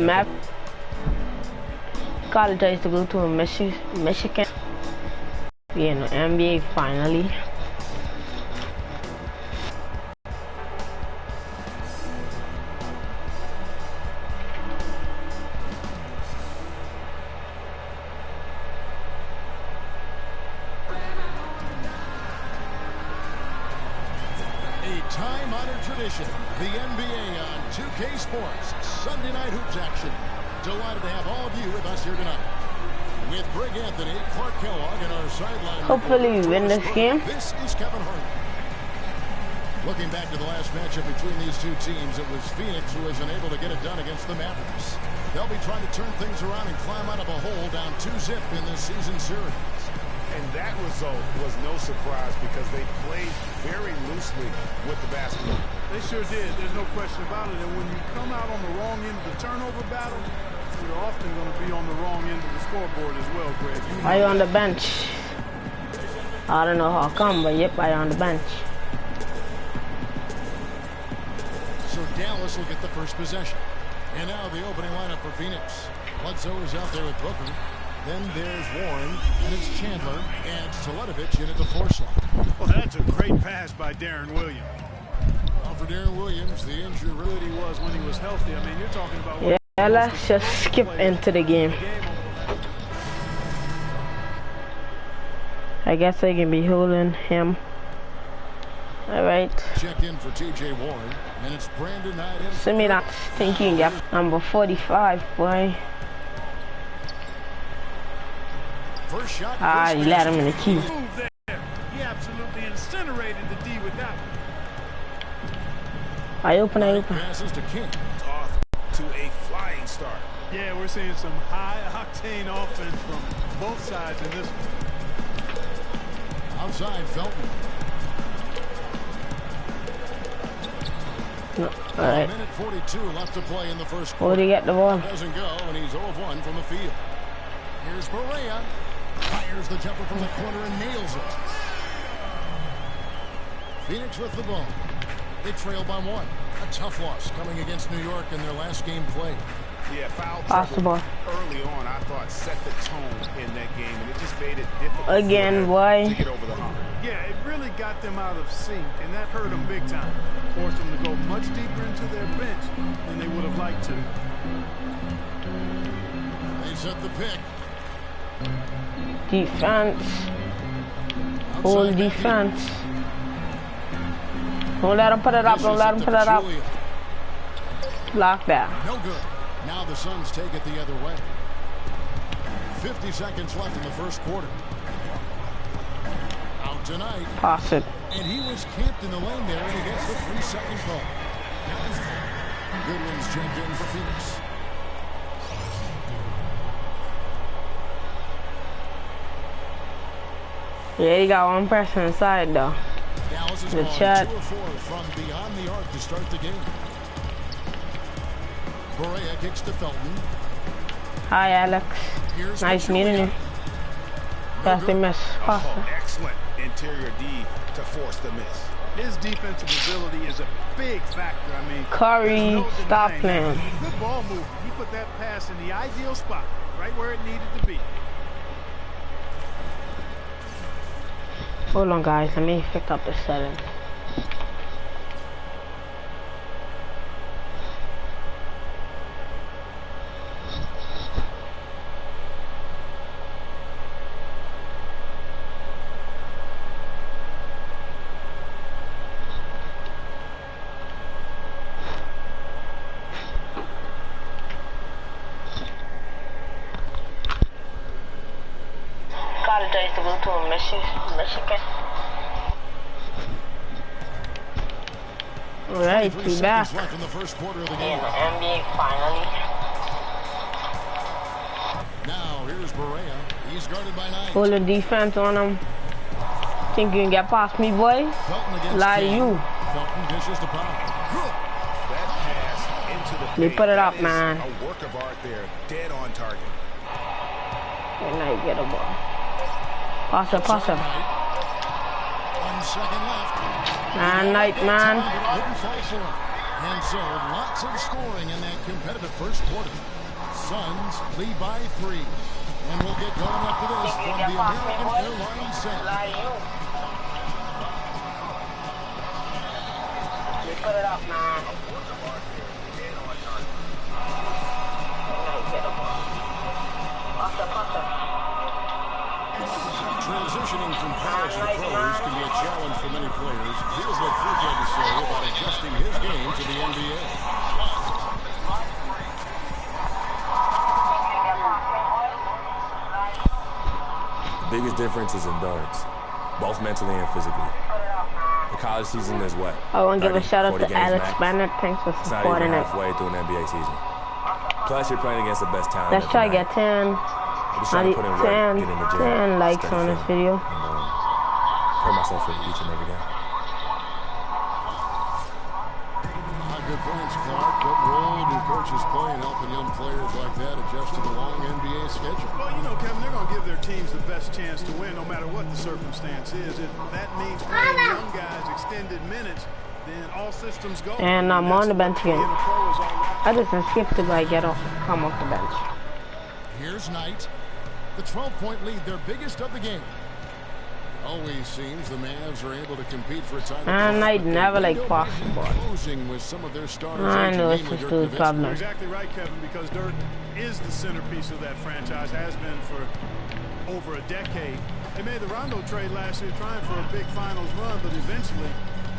map. College I used to go to in Michigan. Yeah, in the NBA finally. Time-honored tradition, the NBA on 2K Sports, Sunday night hoops action. Delighted to have all of you with us here tonight. With Greg Anthony, Clark Kellogg, and our sideline. Hopefully we win this game. This is Kevin Harlan. Looking back to the last matchup between these two teams, it was Phoenix who was unable to get it done against the Mavericks. They'll be trying to turn things around and climb out of a hole down 2-0 in this season series. And that result was no surprise because they played very loosely with the basketball. They sure did. There's no question about it. And when you come out on the wrong end of the turnover battle, you're often going to be on the wrong end of the scoreboard as well, Greg. Are you on the bench? I don't know how come, but yep, I on the bench. So Dallas will get the first possession. And now the opening lineup for Phoenix. Bledsoe is out there with Booker. Then there's Warren, and it's Chandler, and it's Teletovic in at the 4 slot. Well, that's a great pass by Darren Williams. Well, for Darren Williams, the injury Good he was when he was healthy. I mean, you're talking about... Yeah, let's just skip into the game. I guess I can be holding him. All right. Check in for TJ Warren, and it's Brandon Knight. Send me that thinking gap. Number 45, boy. First shot. You let him in the key. Move there. He absolutely incinerated the D with that one. I open. Passes to King. Off to a flying start. Yeah, we're seeing some high-octane offense from both sides in this one. Outside, Felton. No, all right. Minute 42 left to play in the first Where quarter. did he get the ball? Doesn't go, and he's 0 of 1 from the field. Here's Barea. Fires the jumper from the corner and nails it. Phoenix with the ball. They trail by 1. A tough loss coming against New York in their last game played. Yeah, foul Possible. early on, I thought, set the tone in that game, and it just made it difficult Again, for why? them to get over the hump. Yeah, it really got them out of sync, and that hurt them big time. Forced them to go much deeper into their bench than they would have liked to. They set the pick. Defense. Whole defense. Don't let him put it up. Don't let him put it up. Block that. No good. Now the Suns take it the other way. 50 seconds left in the first quarter. Out tonight. Pass it. And he was camped in the lane there, and he gets the 3-second call. Goodwin's checked in for Phoenix. Yeah, he got one person inside though. Dallas is The going chat. 2 of 4 from beyond the arc to start the game. Barea kicks to Felton. Hi, Alex. Here's Nice meeting you. Pass the miss. Pass Oh, it. excellent interior D to force the miss. His defensive ability is a big factor. I mean, Curry, there's no stop denying playing. it. Good ball movement. He put that pass in the ideal spot, right where it needed to be. Hold on, guys. Let me pick up the settings. College I used to go to in Michigan. Alright, 3 we seconds back. left in the first quarter of the In game. the NBA finally. Now here's Barea. He's guarded by 9. Full of defense on him. Think you can get past me, boy? Felton against Lie to King. you. Felton dishes to Powell. That pass into the They paint, put it that up, is man. A work of art there, dead on target. And now you get a ball. Pass it, pass it. 1 second left. Man, night, man. Wouldn't fall for him. And so, lots of scoring in that competitive first quarter. Suns lead by 3. And we'll get going after this from the American Airlines Center. Put it up, man. Transitioning from college to pros can be a challenge for many players. Here's what Fruit had to say about adjusting his game to the NBA. The biggest difference is endurance, both mentally and physically. The college season is what? I want to give a shout out to Alex max. Bennett. Thanks for It's not supporting even it. halfway through an NBA season. Plus, you're playing against the best talent. Let's try to get 10. I'm just trying to put in work, 10 get in the gym, likes study on this film, video. and prepare myself for each and every game. Good points, Clark. What role do coaches play in helping young players like that adjust to the long NBA schedule? Well, you know, Kevin, they're going to give their teams the best chance to win no matter what the circumstance is. If that means playing young guys extended minutes, then all systems go. And I'm on the bench again. Being a pro is all I just skip to like come off the bench. Here's Knight. The 12-point lead, their biggest of the game. Always seems the Mavs are able to compete for a title. And Knight never like passed the ball. Closing with some of their stars. I know it's just the problem. You're exactly right, Kevin, because Dirk is the centerpiece of that franchise, has been for over a decade. They made the Rondo trade last year trying for a big finals run, but eventually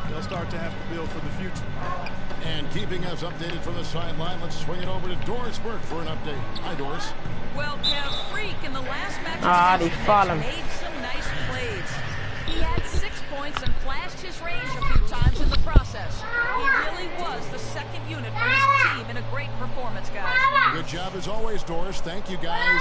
they'll start to have to build for the future. And keeping us updated from the sideline, let's swing it over to Doris Burke for an update. Hi, Doris. Well, Kev, Freak in the last match they fallen. made some nice plays. He had 6 points and flashed his range a few times in the process. He really was the second unit for his team in a great performance, guys. Good job as always, Doris. Thank you, guys.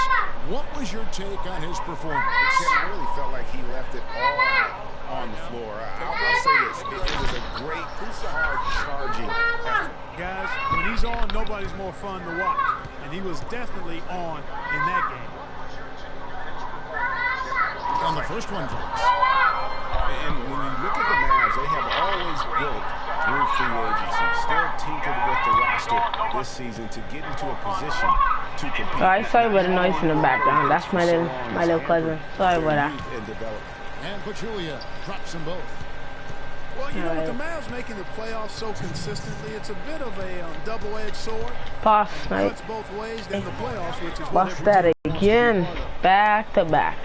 What was your take on his performance? I really felt like he left it all on the floor. I'll say this. It was a great, hard charging effort. Guys, when he's on, nobody's more fun to watch. And he was definitely on in that game. And the first one drops. And when you look at the Mavs, they have always built through free agency, still tinkered with the roster this season to get into a position to compete. Alright, sorry about the noise in the background. That's my little cousin. Sorry about that. And Pachulia drops them both. Well, you know, with the Mavs making the playoffs so consistently, it's a bit of a double-edged sword. Pass, Knight. Cuts both ways in the playoffs, which is what Bust every that team again. Back to back.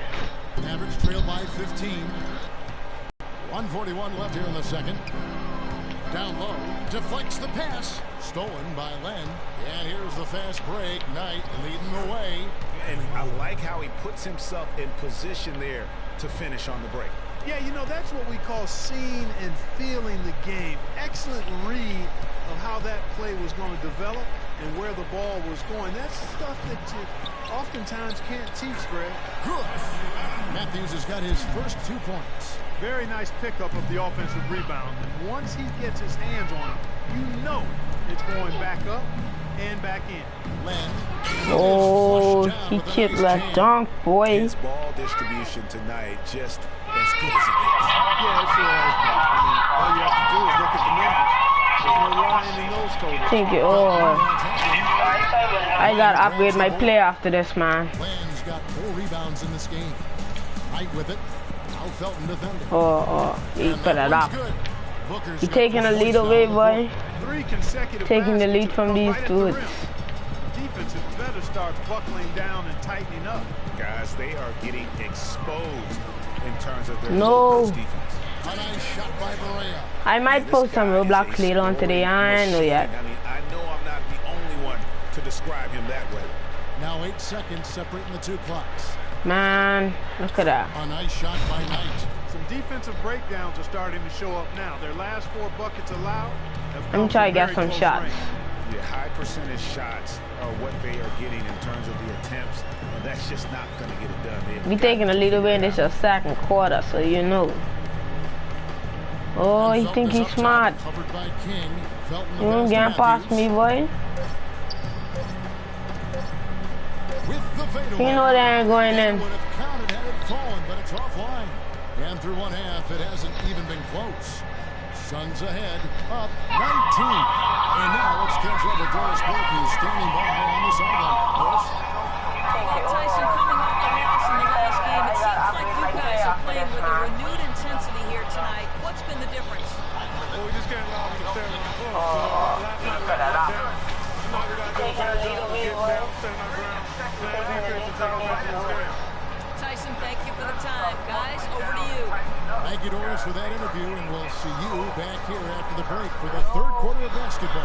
Mavericks trail by 15. 1:41 left here in the second. Down low, deflects the pass. Stolen by Len. And here's the fast break. Knight leading the way. And I like how he puts himself in position there to finish on the break. Yeah, you know, that's what we call seeing and feeling the game. Excellent read of how that play was going to develop and where the ball was going. That's stuff that you oftentimes can't teach, Greg. Good. Matthews has got his first 2 points. Very nice pickup of the offensive rebound. And once he gets his hands on it, you know it's going back up and back in. Len. Oh, he chipped that dunk, boy. His ball distribution tonight just as good as it gets. Yeah, it sure has been. I mean, all you have to do is look at the numbers. There's no lying in those totals. Thank you. Oh, I gotta upgrade my play after this, man. Len's got 4 rebounds in this game. Knight with it. Now Felton defending. Oh, he And put that it one's up. good. Booker's He got taking the a lead voice away, down the boy. 3 consecutive Taking the baskets lead to from come these right at the dudes. rim. Defense had better start buckling down and tightening up. Guys, they are getting exposed in terms of their No. defense. A nice shot by Barea. I might post some Roblox later on today. I ain't know yet. I mean, I know I'm not the only one to describe him that way. Now 8 seconds separating the 2 clocks. Man, look at that. A nice shot by Knight. Some defensive breakdowns are starting to show up now. Their last 4 buckets allowed have Let come me try to from get very some close shots. range. Yeah, high percentage shots are what they are getting in terms of the attempts, and that's just not going to get it done. We taking a little bit in this your second quarter, so you know. Oh, he think he's smart. Covered by King. Felton the You won't pass get to past Matthews. me, boy. With the fadeaway. You know they ain't going in. Would have counted had it fallen, but it's offline. And through one half, it hasn't even been close. Suns ahead, up 19. And now let's catch up with Doris Burke, who's standing by on the sideline. Doris? Tyson, coming off the loss in the last game, it seems like you guys are playing with a renewed intensity here tonight. What's been the difference? Well, we just can't allow them to stay on the floor. Last night we got down. Tonight we got to go back down, get down, stand our ground, play defense, and take advantage of this game. Tyson, thank you for the time. Guys, over to you. Thank you, Doris, for that interview, and we'll see you back here after the break for the third quarter of basketball.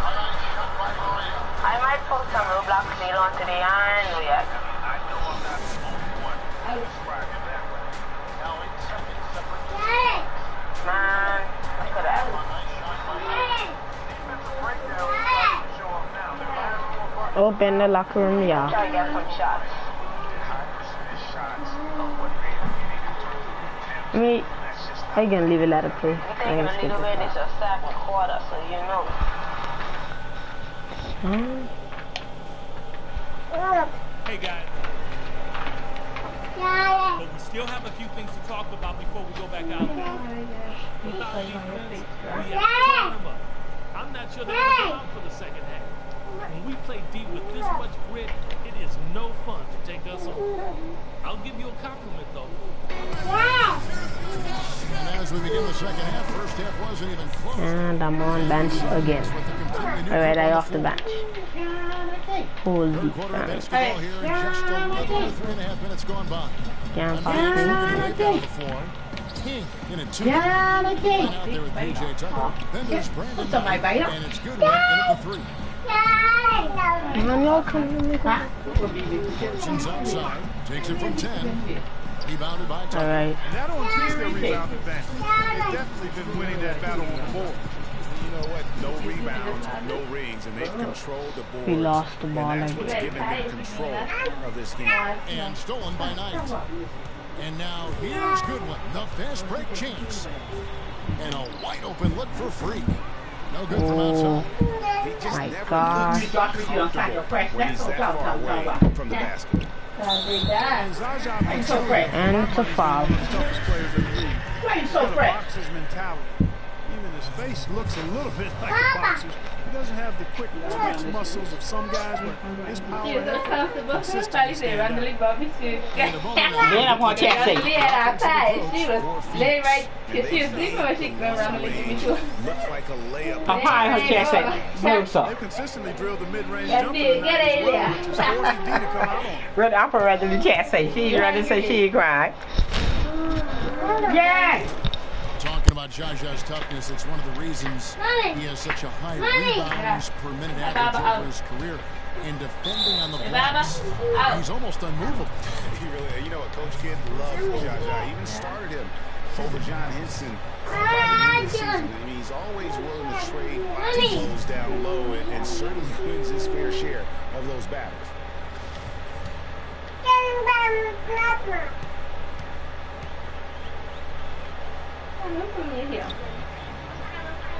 I might put some Roblox deal on today and react. Man, look at that. Open the locker room, yeah. Try to get some shots. I can leave it let it play. We're taking a little bit. It's a second quarter, so you know. Hey guys. But we still have a few things to talk about before we go back out there. Without defense, we have torn them up. I'm not sure they're going to come out for the second half. When we play deep with this much grit, it is no fun to take us on. I'll give you a compliment though. And as we begin the second half, first half wasn't even close. And I'm on bench again. Alright, I off the bench. Hold Third quarter of basketball here in just a little over 3.5 minutes gone by. Can't pass King in a 2. Out there with PJ Tucker. Then there's Brandon Knight, and it's good one in at the 3. Man, y'all come. Parsons outside, takes it from 10. Rebounded by Tucker. Alright. And that don't teach their rebound advantage. They've definitely been winning that battle on the board. You know what? No rebounds, no rings, and they've controlled the board. We lost the ball and that's like what's that. given them control of this game. And stolen by Knight. And now here's Goodwin, the fast break chance. And a wide open look for Freak. No good from outside. He just My never God. looks comfortable when he's that far away from the basket. And Zaza And it's a foul. one of the toughest players in the league. He's got a boxer's mentality. Even his face looks a little bit like a boxer's. He doesn't have the quick twitch muscles of some guys, but his power and consistency stand out. Then I'm going to check say. Looks like a layup. I'm high her chest say. Move They so. consistently drill the mid-range jumper tonight as well, which is forcing D to come out on him. Really, I'm ready to chat say. She ready to say she ain't crying. Yeah. Talking about Jaja's toughness, it's one of the reasons he has such a high rebounds per minute average over his career. In defending on the blocks, he's almost unmovable. He really, you know what, Coach Kidd loves Jaja. He even started him over John Henson. I mean, he's always willing to trade goals down low and certainly wins his fair share of those battles.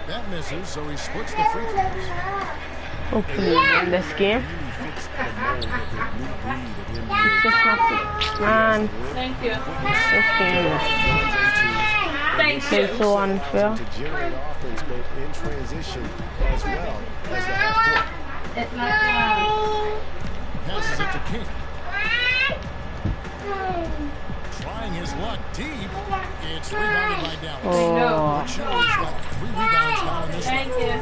That misses, so he splits the free throws. Hopefully in this game. Just not to, man. Thank you. This game is so unfair. To generate offense both in transition as well as the half court. It's not Passes it to King. Trying his luck deep. It's rebounded by Dallas. Oh. Pachulia's got 3 rebounds now in this one. Thank you.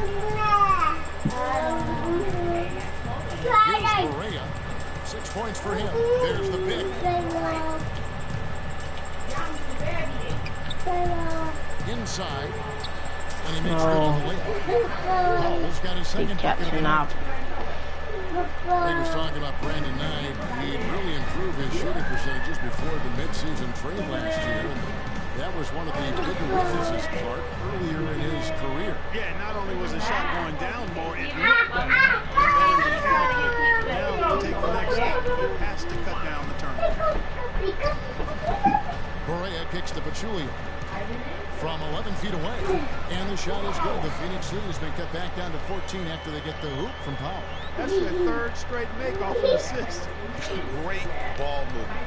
Here's Correa. 6 points for him. There's the pick. Inside. And he makes good on the layup. Powell's got his second Keep bucket of the catching night. up. He was talking about Brandon Knight. He'd really improved his shooting percentages before the midseason trade last year. And that was one of the bigger weaknesses, Clark, earlier in his career. Yeah, not only was his shot going down more, it looked better. Better mechanically. Now to take the next step, he has to cut down the turnover. Correa kicks to Pachulia from 11 feet away. And the shot is good. The Phoenix lead has been cut back down to 14 after they get the hoop from Powell. That's their third straight make off an assist. Great ball movement.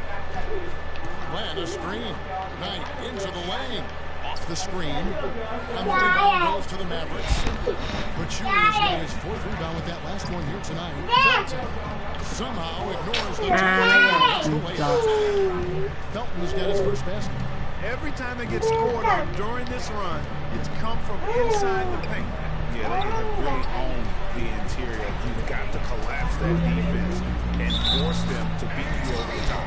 Land a screen. Knight into the lane. Off off the screen. And the rebound goes to the Mavericks. But Julius got his 4th rebound with that last one here tonight. Felton somehow ignores the Felton's got his first basket. Every time they get scored on during this run, it's come from inside the paint. Yeah, they really own the interior. You've got to collapse that defense and force them to beat you over the top.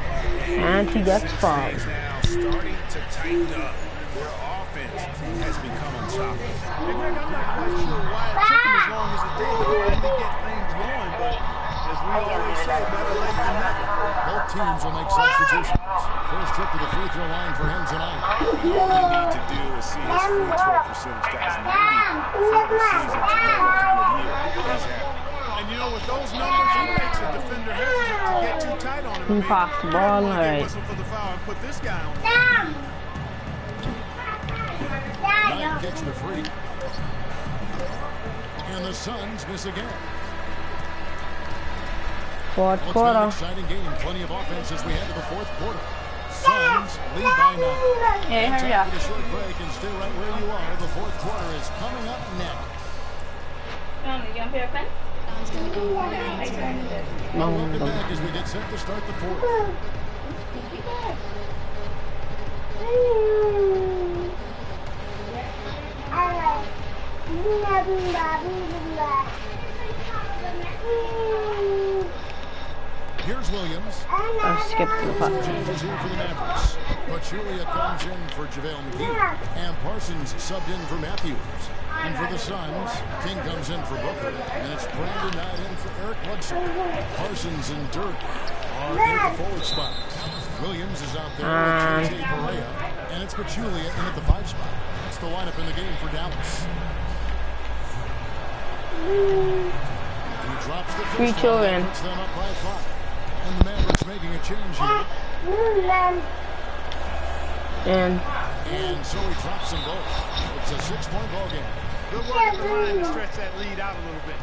And he gets fouled. Now starting to tighten up. Their offense has become unstoppable. And Greg, I'm not quite sure why it took them as long as it did to finally get things going, but as we always say, better late than never. Both teams will make substitutions. First trip to the free throw line for him tonight. All they need to do is see his free throw percentage, guys. Maybe for the season to know what kind of year he's having. And you know, with those numbers, it makes a defender hesitant to get too tight on him. He passed the ball, right. Whistle for the foul and put this guy on. Knight gets the free. And the Suns miss again. Fourth It's been quarter. an exciting game. Plenty of offense as we head to the 4th quarter. Suns lead by 9. Hey, hurry Time up. for the short break and stay right where you are. The 4th quarter is coming up next. You want to pay a pen? Now welcome back as we get set to start the 4th. Here's Williams. I skipped the puck. Changes here for the Mavericks. Pachulia comes in for JaVale McGee. And Parsons subbed in for Matthews. And for the Suns, King comes in for Booker. And it's Brandon Knight in for Eric Bledsoe. Parsons and Dirk are in at the forward spot. Williams is out there with J.J. Barea. And it's Pachulia in at the 5 spot. That's the lineup in the game for Dallas. He drops the Three first children. one, puts them up by 5. And the Mavericks making a change here. And So he drops them both. It's a 6-point ball game. Good work at the line to stretch that lead out a little bit.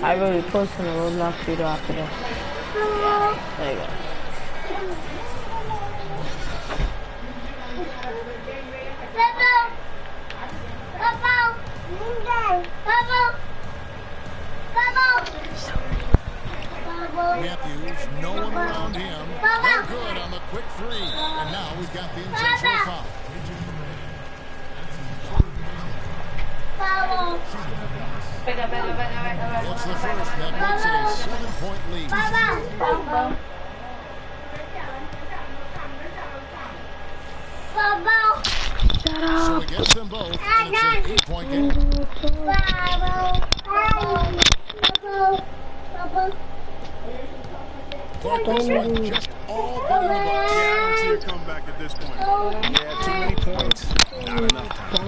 I will be posting a Roblox video after this. There you go. Matthews, no one around him. They're good on the quick 3. And now we've got the intentional foul. It's the first that makes it a 7-point lead. So he gets them both, and it's an 8-point game. Clark this one just all but in the books. Yeah, I don't see a comeback at this point. Yeah, too many points, not enough time.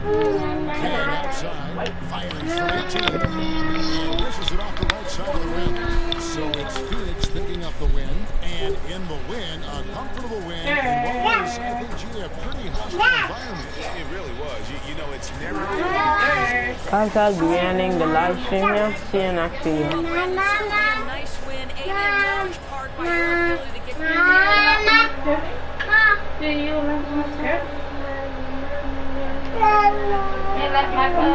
King outside, fires from 18. And misses it off the right side of the rim. So it's Phoenix picking up the win. And in the win, a comfortable win in what was, I think, G, a pretty hostile environment. It really was. You know, it's never been Guys, I'll be ending the live stream now. See you next video. Certainly a nice win, aided in large part by your ability to get the Do you like my skirt? You like my